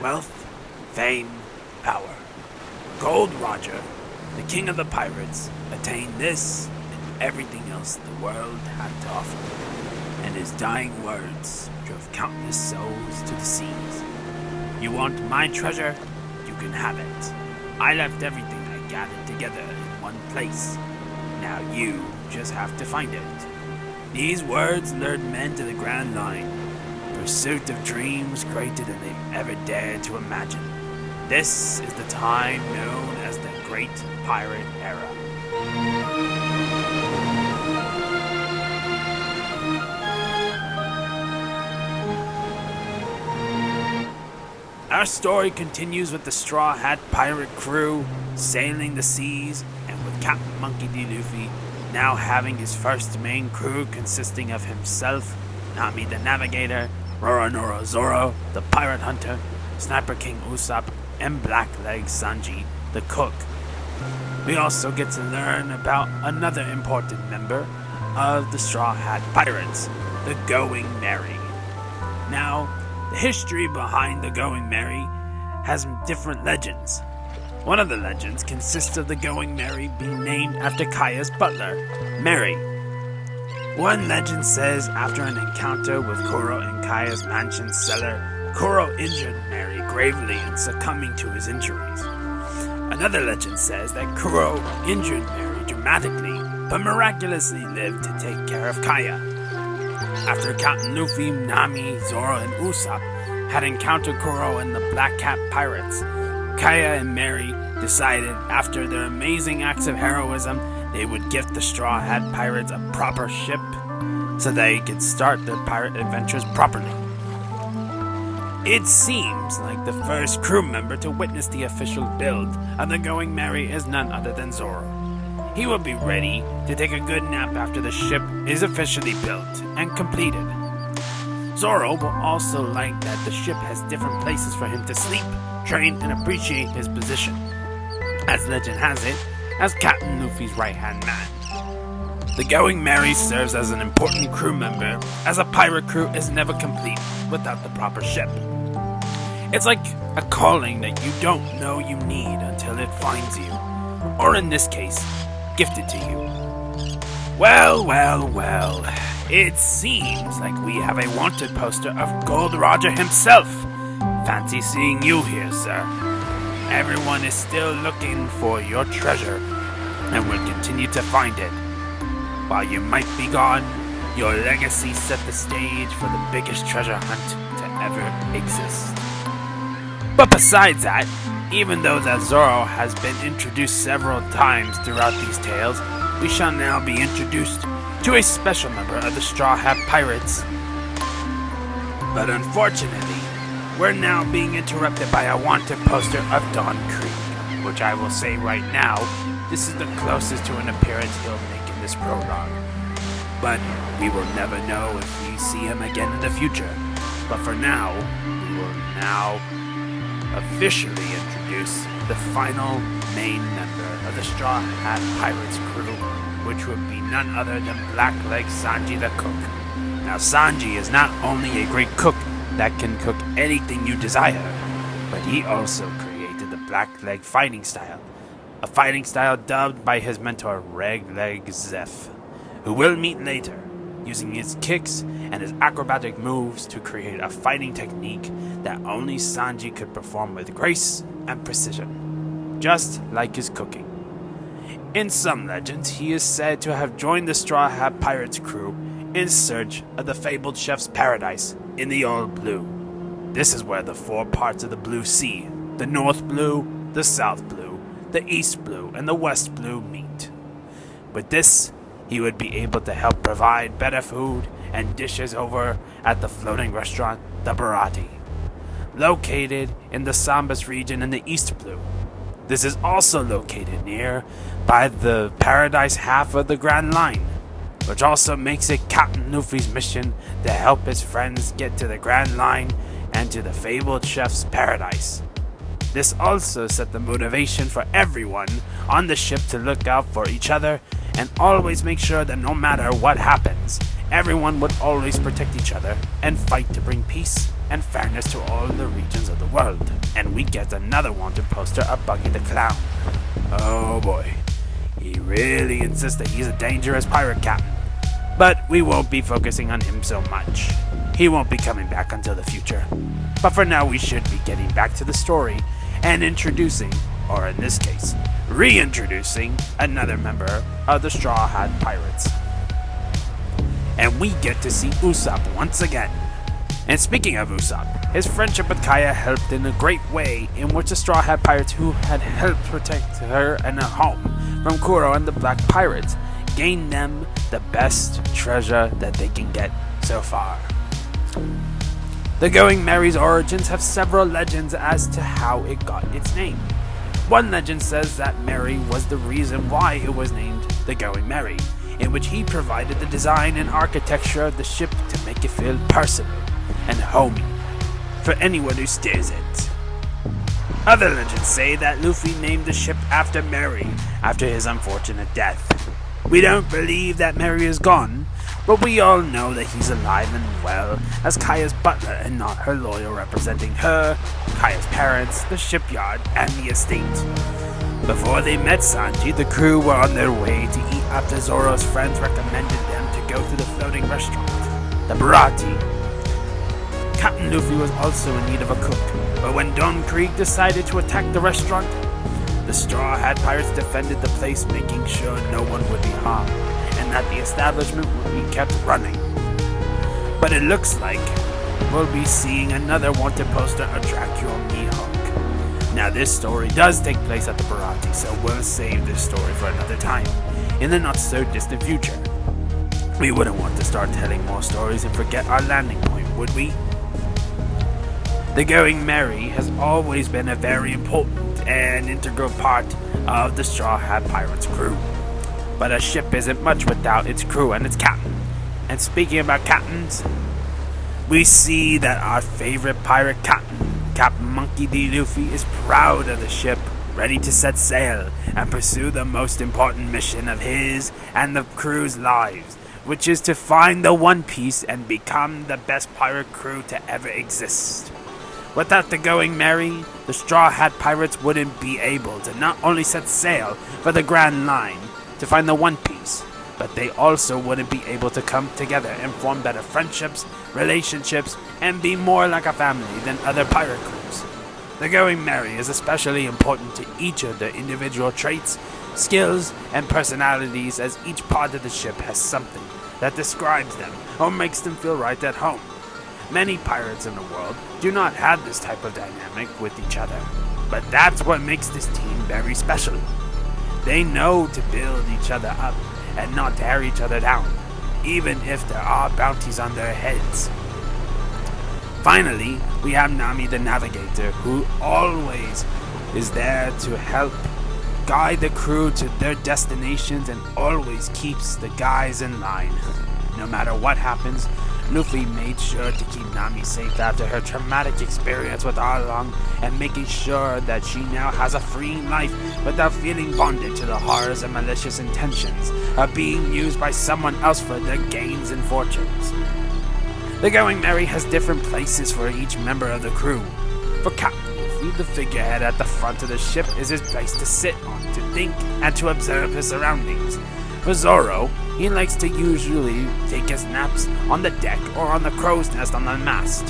wealth, fame, power. Gold Roger, the king of the pirates, attained this and everything else the world had to offer, and his dying words drove countless souls to the seas. You want my treasure? You can have it. I left everything I gathered together in one place. Now you just have to find it. These words lured men to the Grand Line, pursuit of dreams greater than they've ever dared to imagine. This is the time known as the Great Pirate Era. Our story continues with the Straw Hat Pirate crew sailing the seas, and with Captain Monkey D. Luffy now having his first main crew consisting of himself, Nami the Navigator, Roronoa Zoro, the Pirate Hunter, Sniper King Usopp, and Blackleg Sanji, the Cook. We also get to learn about another important member of the Straw Hat Pirates, the Going Merry. Now, the history behind the Going Merry has different legends. One of the legends consists of the Going Merry being named after Kaya's butler, Merry. One legend says after an encounter with Kuro in Kaya's mansion cellar, Kuro injured Merry gravely and succumbing to his injuries. Another legend says that Kuro injured Merry dramatically, but miraculously lived to take care of Kaya. After Captain Luffy, Nami, Zoro, and Usopp had encountered Kuro and the Black Cat Pirates, Kaya and Merry decided after their amazing acts of heroism, they would gift the Straw Hat Pirates a proper ship so they could start their pirate adventures properly. It seems like the first crew member to witness the official build of the Going Merry is none other than Zoro. He will be ready to take a good nap after the ship is officially built and completed. Zoro will also like that the ship has different places for him to sleep, train, and appreciate his position, as legend has it, as Captain Luffy's right-hand man. The Going Merry serves as an important crew member, as a pirate crew is never complete without the proper ship. It's like a calling that you don't know you need until it finds you, or in this case, gifted to you. Well, it seems like we have a wanted poster of Gold Roger himself. Fancy seeing you here, sir. Everyone is still looking for your treasure, and will continue to find it. While you might be gone, your legacy set the stage for the biggest treasure hunt to ever exist. But besides that, even though that Zoro has been introduced several times throughout these tales, we shall now be introduced to a special member of the Straw Hat Pirates. But unfortunately, we're now being interrupted by a wanted poster of Don Krieg, which I will say right now, this is the closest to an appearance he'll make in this prologue. But we will never know if we see him again in the future. But for now, we will now officially introduce the final main member of the Straw Hat Pirates crew, which would be none other than Blackleg Sanji the Cook. Now Sanji is not only a great cook that can cook anything you desire, but he also created the Blackleg fighting style, a fighting style dubbed by his mentor Regleg Zeph, who we'll meet later, using his kicks and his acrobatic moves to create a fighting technique that only Sanji could perform with grace and precision, just like his cooking. In some legends, he is said to have joined the Straw Hat Pirates crew in search of the fabled chef's paradise in the Old Blue. This is where the four parts of the Blue Sea, the North Blue, the South Blue, the East Blue, and the West Blue meet. With this, he would be able to help provide better food and dishes over at the floating restaurant, the Barati, located in the Sambas region in the East Blue. This is also located near by the Paradise half of the Grand Line, which also makes it Captain Luffy's mission to help his friends get to the Grand Line and to the fabled chef's paradise. This also set the motivation for everyone on the ship to look out for each other and always make sure that no matter what happens, everyone would always protect each other and fight to bring peace and fairness to all the regions of the world. And we get another wanted poster of Buggy the Clown. Oh boy, he really insists that he's a dangerous pirate captain. But we won't be focusing on him so much. He won't be coming back until the future. But for now, we should be getting back to the story and introducing, or in this case, reintroducing another member of the Straw Hat Pirates. And we get to see Usopp once again. And speaking of Usopp, his friendship with Kaya helped in a great way, in which the Straw Hat Pirates, who had helped protect her and her home from Kuro and the Black Pirates, gained them the best treasure that they can get so far. The Going Merry's origins have several legends as to how it got its name. One legend says that Merry was the reason why it was named the Going Merry, in which he provided the design and architecture of the ship to make it feel personal and homey for anyone who steers it. Other legends say that Luffy named the ship after Merry after his unfortunate death. We don't believe that Merry is gone, but we all know that he's alive and well as Kaya's butler and not her lawyer, representing her, Kaya's parents, the shipyard, and the estate. Before they met Sanji, the crew were on their way to eat after Zoro's friends recommended them to go to the floating restaurant, the Barati. Captain Luffy was also in need of a cook, but when Don Krieg decided to attack the restaurant, the Straw Hat Pirates defended the place, making sure no one would be harmed, and that the establishment would be kept running. But it looks like we'll be seeing another wanted poster of Dracula Mihawk. Now this story does take place at the Barati, so we'll save this story for another time, in the not so distant future. We wouldn't want to start telling more stories and forget our landing point, would we? The Going Merry has always been a very important and integral part of the Straw Hat Pirates crew. But a ship isn't much without its crew and its captain. And speaking about captains, we see that our favorite pirate captain, Captain Monkey D. Luffy, is proud of the ship, ready to set sail and pursue the most important mission of his and the crew's lives, which is to find the One Piece and become the best pirate crew to ever exist. Without the Going Merry, the Straw Hat Pirates wouldn't be able to not only set sail for the Grand Line to find the One Piece, but they also wouldn't be able to come together and form better friendships, relationships, and be more like a family than other pirate crews. The Going Merry is especially important to each of the individual traits, skills, and personalities, as each part of the ship has something that describes them or makes them feel right at home. Many pirates in the world do not have this type of dynamic with each other, but that's what makes this team very special. They know to build each other up and not tear each other down, even if there are bounties on their heads. Finally, we have Nami the Navigator, who always is there to help guide the crew to their destinations and always keeps the guys in line. No matter what happens, Luffy made sure to keep Nami safe after her traumatic experience with Arlong, and making sure that she now has a freeing life without feeling bonded to the horrors and malicious intentions of being used by someone else for their gains and fortunes. The Going Merry has different places for each member of the crew. For Captain Luffy, the figurehead at the front of the ship is his place to sit on, to think, and to observe his surroundings. For Zoro, he likes to usually take his naps on the deck or on the crow's nest on the mast.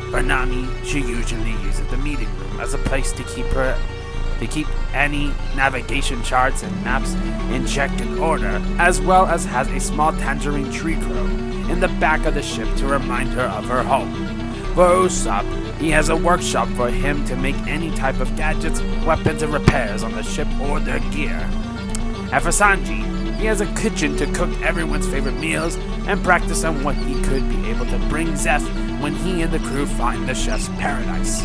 For Nami, she usually uses the meeting room as a place to keep any navigation charts and maps in check and order, as well as has a small tangerine tree crow in the back of the ship to remind her of her home. For Usopp, he has a workshop for him to make any type of gadgets, weapons, and repairs on the ship or their gear. And for Sanji, he has a kitchen to cook everyone's favorite meals and practice on what he could be able to bring Zeph when he and the crew find the chef's paradise.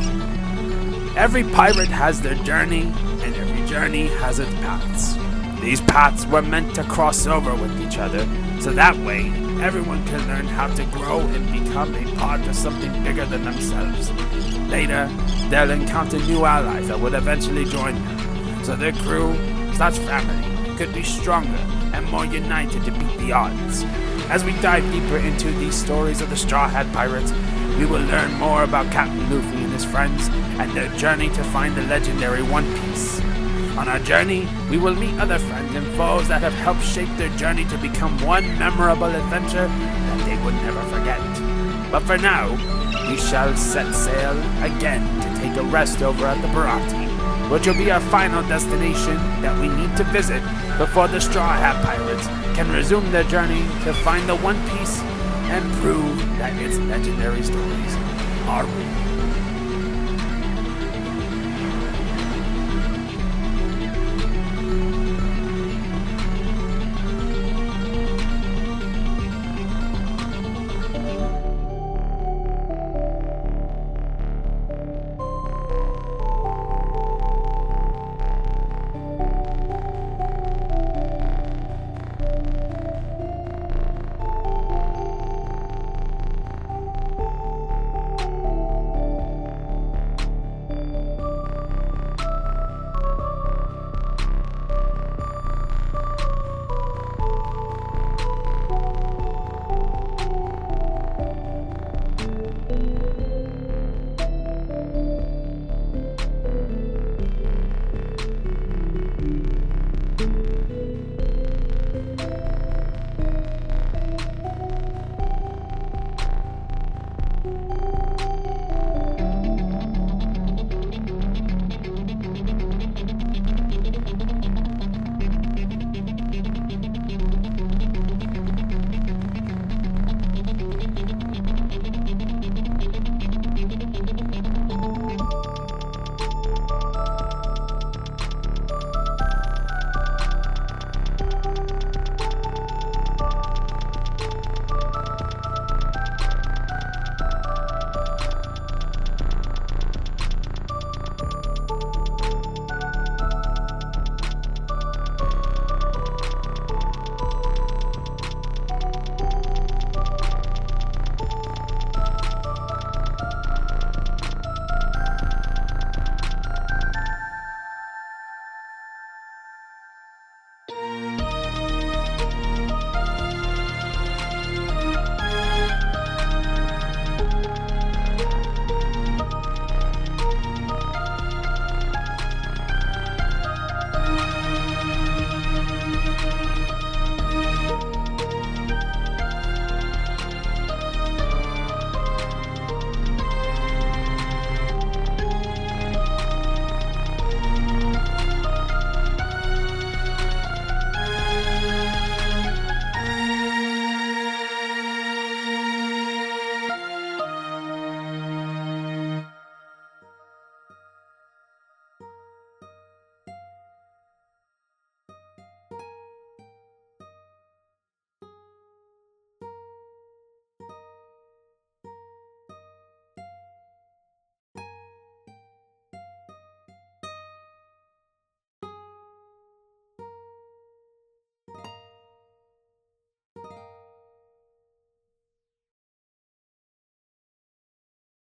Every pirate has their journey, and every journey has its paths. These paths were meant to cross over with each other, so that way everyone can learn how to grow and become a part of something bigger than themselves. Later, they'll encounter new allies that would eventually join them, so their crew / family could be stronger and more united to beat the odds. As we dive deeper into these stories of the Straw Hat Pirates, we will learn more about Captain Luffy and his friends and their journey to find the legendary One Piece. On our journey, we will meet other friends and foes that have helped shape their journey to become one memorable adventure that they would never forget. But for now, we shall set sail again to take a rest over at the Barati, which will be our final destination that we need to visit before the Straw Hat Pirates can resume their journey to find the One Piece and prove that its legendary stories are real.